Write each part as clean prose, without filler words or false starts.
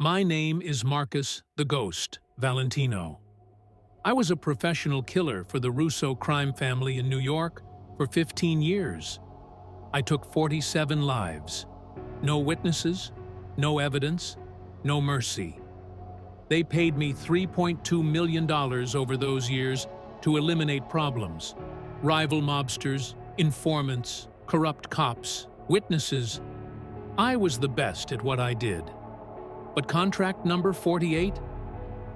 My name is Marcus the Ghost Valentino. I was a professional killer for the Russo crime family in New York for 15 years. I took 47 lives. No witnesses, no evidence, no mercy. They paid me $3.2 million over those years to eliminate problems. Rival mobsters, informants, corrupt cops, witnesses. I was the best at what I did. But contract number 48?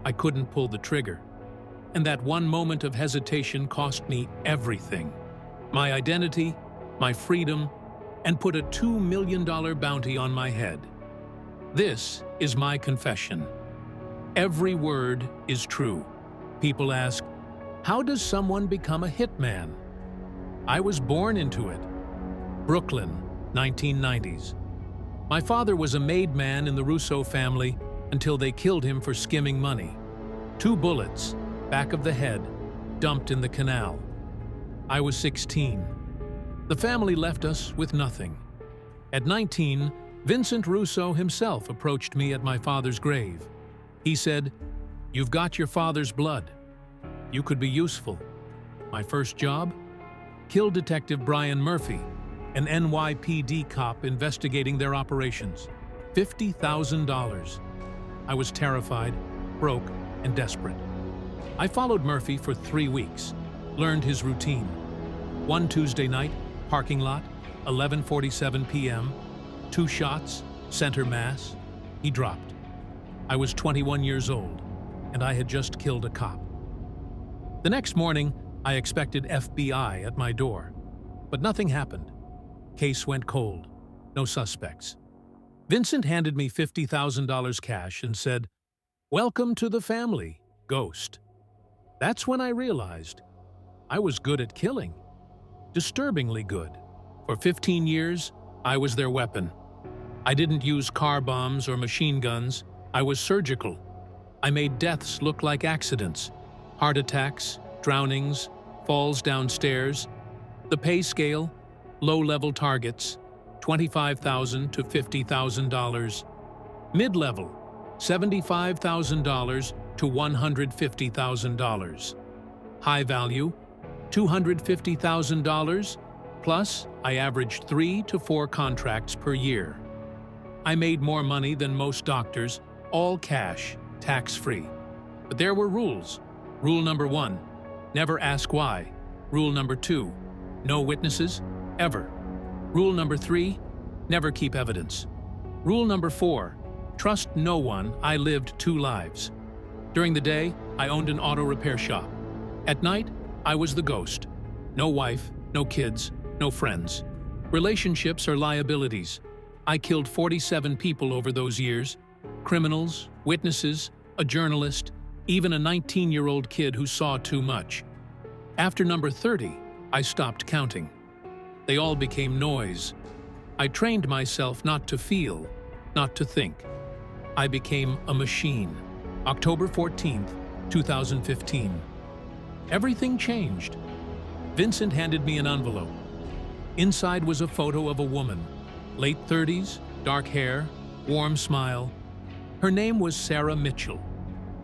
I couldn't pull the trigger. And that one moment of hesitation cost me everything. My identity, my freedom, and put a $2 million bounty on my head. This is my confession. Every word is true. People ask, how does someone become a hitman? I was born into it. Brooklyn, 1990s. My father was a made man in the Russo family until they killed him for skimming money. 2 bullets, back of the head, dumped in the canal. I was 16. The family left us with nothing. At 19, Vincent Russo himself approached me at my father's grave. He said, "You've got your father's blood. You could be useful." My first job? Kill Detective Brian Murphy, an NYPD cop investigating their operations. $50,000. I was terrified, broke, and desperate. I followed Murphy for 3 weeks, learned his routine. One Tuesday night, parking lot, 11:47 p.m., 2 shots, center mass. He dropped. I was 21 years old, and I had just killed a cop. The next morning, I expected FBI at my door, but nothing happened. Case went cold. No suspects. Vincent handed me $50,000 cash and said, "Welcome to the family, Ghost." That's when I realized I was good at killing. Disturbingly good. For 15 years, I was their weapon. I didn't use car bombs or machine guns. I was surgical. I made deaths look like accidents. Heart attacks, drownings, falls downstairs. The pay scale, low-level targets, $25,000 to $50,000. Mid-level, $75,000 to $150,000. High value, $250,000, plus I averaged 3 to 4 contracts per year. I made more money than most doctors, all cash, tax-free. But there were rules. Rule number 1, never ask why. Rule number 2, no witnesses, ever. Rule number 3, never keep evidence. Rule number 4, trust no one. I lived 2 lives. During the day, I owned an auto repair shop. At night, I was the ghost. No wife, no kids, no friends. Relationships are liabilities. I killed 47 people over those years. Criminals, witnesses, a journalist, even a 19-year-old kid who saw too much. After number 30, I stopped counting. They all became noise. I trained myself not to feel, not to think. I became a machine. October 14th, 2015. Everything changed. Vincent handed me an envelope. Inside was a photo of a woman, late 30s, dark hair, warm smile. Her name was Sarah Mitchell.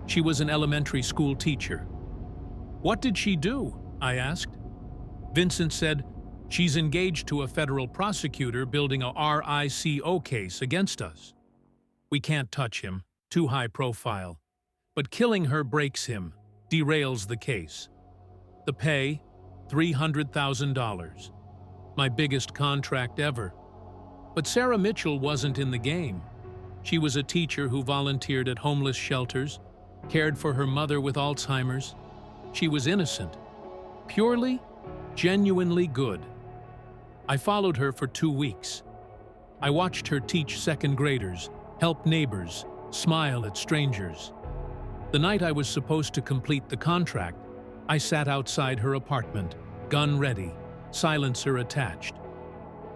She was an elementary school teacher. "What did she do?" I asked. Vincent said, "She's engaged to a federal prosecutor building a RICO case against us. We can't touch him, too high profile. But killing her breaks him, derails the case. The pay, $300,000. My biggest contract ever. But Sarah Mitchell wasn't in the game. She was a teacher who volunteered at homeless shelters, cared for her mother with Alzheimer's. She was innocent. Purely, genuinely good. I followed her for 2 weeks. I watched her teach second graders, help neighbors, smile at strangers. The night I was supposed to complete the contract, I sat outside her apartment, gun ready, silencer attached.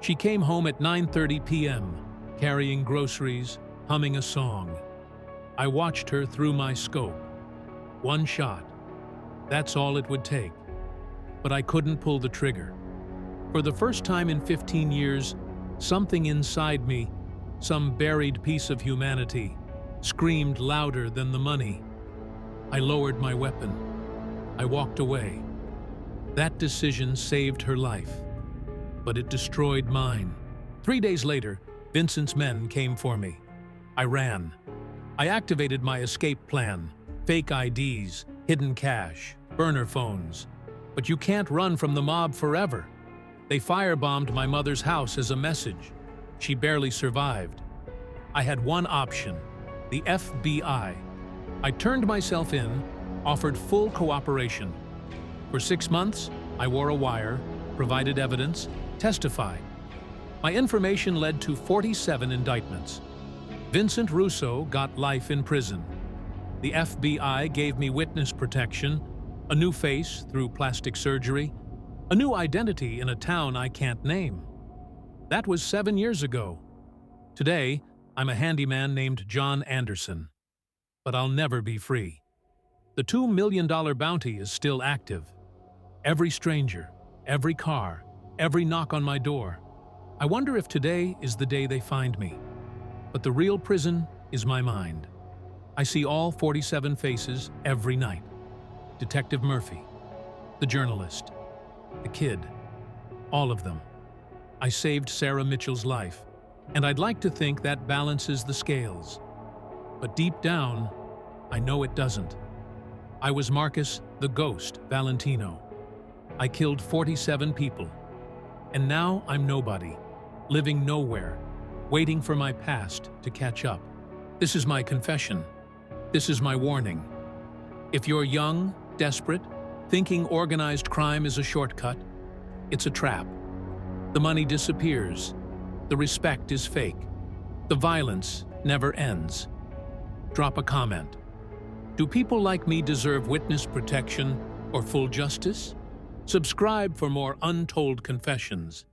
She came home at 9:30 p.m., carrying groceries, humming a song. I watched her through my scope. 1 shot. That's all it would take. But I couldn't pull the trigger. For the first time in 15 years, something inside me, some buried piece of humanity, screamed louder than the money. I lowered my weapon. I walked away. That decision saved her life, but it destroyed mine. 3 days later, Vincent's men came for me. I ran. I activated my escape plan: fake IDs, hidden cash, burner phones. But you can't run from the mob forever. They firebombed my mother's house as a message. She barely survived. I had one option: the FBI. I turned myself in, offered full cooperation. For 6 months, I wore a wire, provided evidence, testified. My information led to 47 indictments. Vincent Russo got life in prison. The FBI gave me witness protection, a new face through plastic surgery, a new identity in a town I can't name. That was 7 years ago. Today, I'm a handyman named John Anderson. But I'll never be free. The $2 million bounty is still active. Every stranger, every car, every knock on my door. I wonder if today is the day they find me. But the real prison is my mind. I see all 47 faces every night. Detective Murphy, the journalist, the kid, all of them. I saved Sarah Mitchell's life, and I'd like to think that balances the scales. But deep down, I know it doesn't. I was Marcus the Ghost Valentino. I killed 47 people. And now I'm nobody, living nowhere, waiting for my past to catch up. This is my confession. This is my warning. If you're young, desperate, thinking organized crime is a shortcut, it's a trap. The money disappears. The respect is fake. The violence never ends. Drop a comment. Do people like me deserve witness protection or full justice? Subscribe for more untold confessions.